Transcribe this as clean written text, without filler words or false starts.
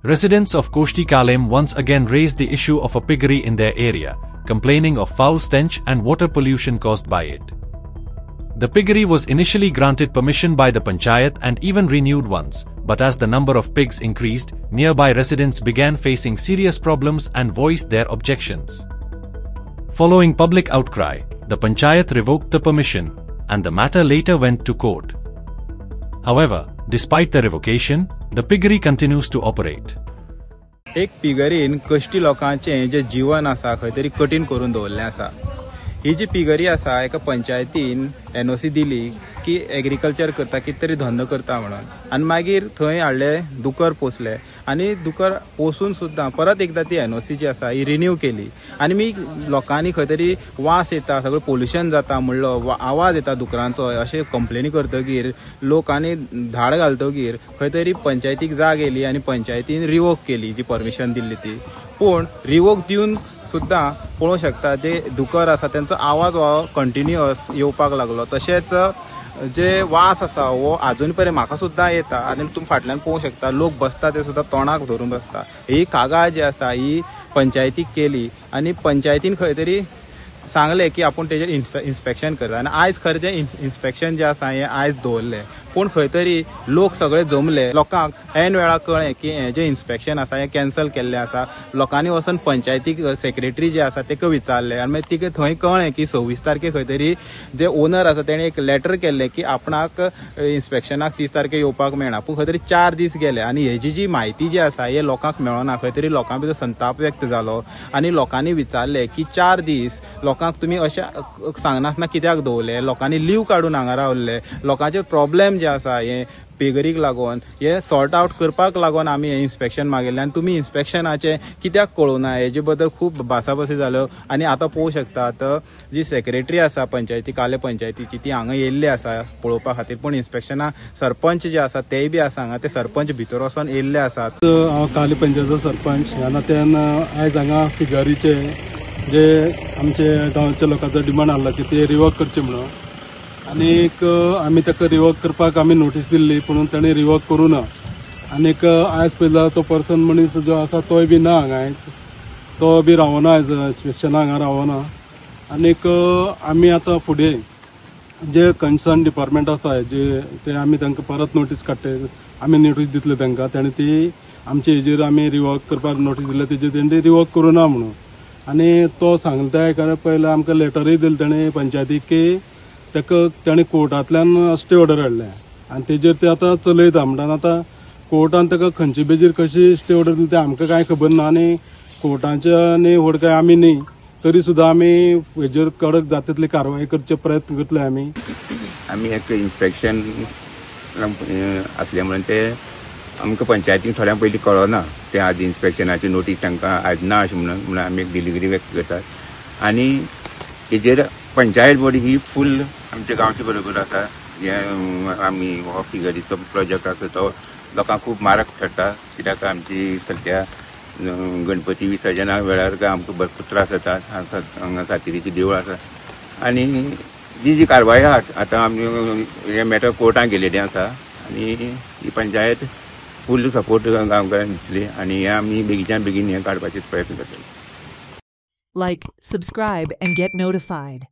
Residents of Koshti Kalem once again raised the issue of a piggery in their area, complaining of foul stench and water pollution caused by it. The piggery was initially granted permission by the Panchayat and even renewed once, but as the number of pigs increased, nearby residents began facing serious problems and voiced their objections. Following public outcry, the Panchayat revoked the permission, and the matter later went to court. However, despite the revocation, the piggery continues to operate. एक पिगरीन कष्टी लोकांचे जे जीवन आसा खंय तरी कठीण करून दवरलें आसा. ही जी पिगरी आसा एका पंचायतीन एनओसी दिली की एग्रीकल्चर करता कितें तरी धंदो करता म्हणून आनी मागीर थंय हाडले दुकर पोसले आनी दुकर पोसून सुद्दां परत एकदा ती एनओसी जी आसा ही रिन्यू केली आनी मी लोकांनी खंय तरी वास येता सगळें पोल्युशन जाता म्हणलो आवाज येता दुकरांचो अशें कंप्लेनी करतकीर लोकांनी धाड घालतकीर खंय तरी पंचायतीक जाग येयली आनी पंचायतीन रिवोक केली जी परमिशन दिल्ली ती. पूण रिवोक दिवन सुद्दां पळोवंक शकता जे दुकर आसा त्यांचो आवाज हो कंटिन्युअस येवपाक लागलो. तशेंच जे वास आसा हो अजून पर्यंत म्हाका सुद्दां येता आनी तुमी फाटल्यान पळोवंक शकता लोक बसता ते सुद्दां तोंडाक धरून बसता. ही कागाळ जी आसा ही पंचायतीक केली आनी पंचायतीन खंय तरी सांगले की आपूण तेजेर इन्स्पेक्शन करता आनी आयज खरें जें इन्स्पेक्शन जें आसा हें आयज दवरलें. पूण खंय तरी लोक सगळे जमले लोकांक ऐन वेळार कळ्ळें की हें जें इन्स्पेक्शन आसा हें कॅन्सल केल्लें आसा. लोकांनी वचून पंचायतीक सेक्रेटरी जे आसा ताका विचारलें आनी मागीर तिका थंय कळ्ळें की 26 तारखेक खंय तरी जे ओनर आसा तेणें एक लेटर केल्लें की आपणाक इन्स्पेक्शनाक 30 तारखेक येवपाक मेळना. पूण खंय तरी 4 दीस गेले आनी हेजी जी म्हायती जी आसा हे लोकांक मेळना. खंय तरी लोकां भितर संताप व्यक्त जालो आनी लोकांनी विचारलें की 4 दीस लोकांक तुमी अशें सांगनासतना कित्याक दवरले. लोकांनी लीव काडून हांगा रावल्ले. लोकांचे प्रॉब्लेम जे आसा हे पिगरीक लागून हे सॉर्ट आउट करपाक लागून आमी हे इन्स्पेक्शन मागिल्लें आनी तुमी इन्स्पेक्शनाचे कित्याक कळोवना हेजे बद्दल खूब भासाभासी जाल्यो. आनी आतां पळोवंक शकतात जी सेक्रेटरी आसा पंचायती काले पंचायतीची ती हांगा येयल्ली आसा पळोवपा खातीर. पूण इन्स्पेक्शना सरपंच जे आसा तेय बी आसा हांगा ते सरपंच भितर वचून येयल्ले आसात. हांव काले पंचायतीचो सरपंच ह्या नात्यान आयज हांगा पिगरीचे जे आमचे गांवच्या लोकांचो डिमांड आसला की ते रिवोक करचे म्हणून आनीक आमी ताका रिवोक करपाक आमी नोटीस दिल्ली पूण ताणें रिवोक करूं ना. आनीक आयज पयला तो पर्सन मनीस जो आसा तोय बी ना हांगा आयज तो बी रावना आयज इन्स्पेक्शना हांगा रावना. आनीक आमी आतां फुडें जे कन्सर्न डिपार्टमेंट आसा जे ते आमी तांकां परत नोटीस काडटे आमी नोटीस दितले तांकां. ताणें ती आमचे हेजेर आमी रिवोक करपाक नोटीस दिल्या तेजेर तेणें रिवोक करूं ना म्हणून. आनी तो सांगता हेका पयला आमकां लेटरूय दिली ताणें पंचायतीक की ताका ताणें कोर्टांतल्यान स्टे ऑर्डर हाडल्या आनी तेजेर ते आतां चलयता म्हणटा. आतां कोर्टान ताका खंयचे बेजीर कशी स्टे ऑर्डर दिली तें आमकां कांय खबर ना आनी कोर्टाच्या व्हड काय आमी न्ही तरी सुद्दां आमी हेजेर कडक जाता तितली कारवाय करचे प्रयत्न करतले आमी. आमी एक इन्स्पेक्शन आसले म्हणून ते आमकां पंचायतीन थोड्यां पयलीं कळना ते आज इन्स्पेक्शनाची नोटीस तांकां आज ना अशें म्हणून आमी एक डिलिव्हरी व्यक्त करतात. आनी हेजेर पंचायत बॉडी ही फूल आमच्या गांवचे बरोबर आसा. हे आमी हो पिगरीचो प्रोजेक्ट आसा तो लोकांक खूब मारक ठरता कित्याक आमची सद्या गणपती विसर्जना वेळार आमकां भरपूर त्रास जातात. हांगा सातेरीची देवूळ आसा आनी जी कारवाय आहा आतां आमी हे मॅटर कोर्टान गेलेली आसा आनी ही पंचायत फूल सपोर्ट गांवकारांक दितली आनी हे आमी बेगीच्यान बेगीन हे काडपाचे प्रयत्न करतले. Like, subscribe and get notified.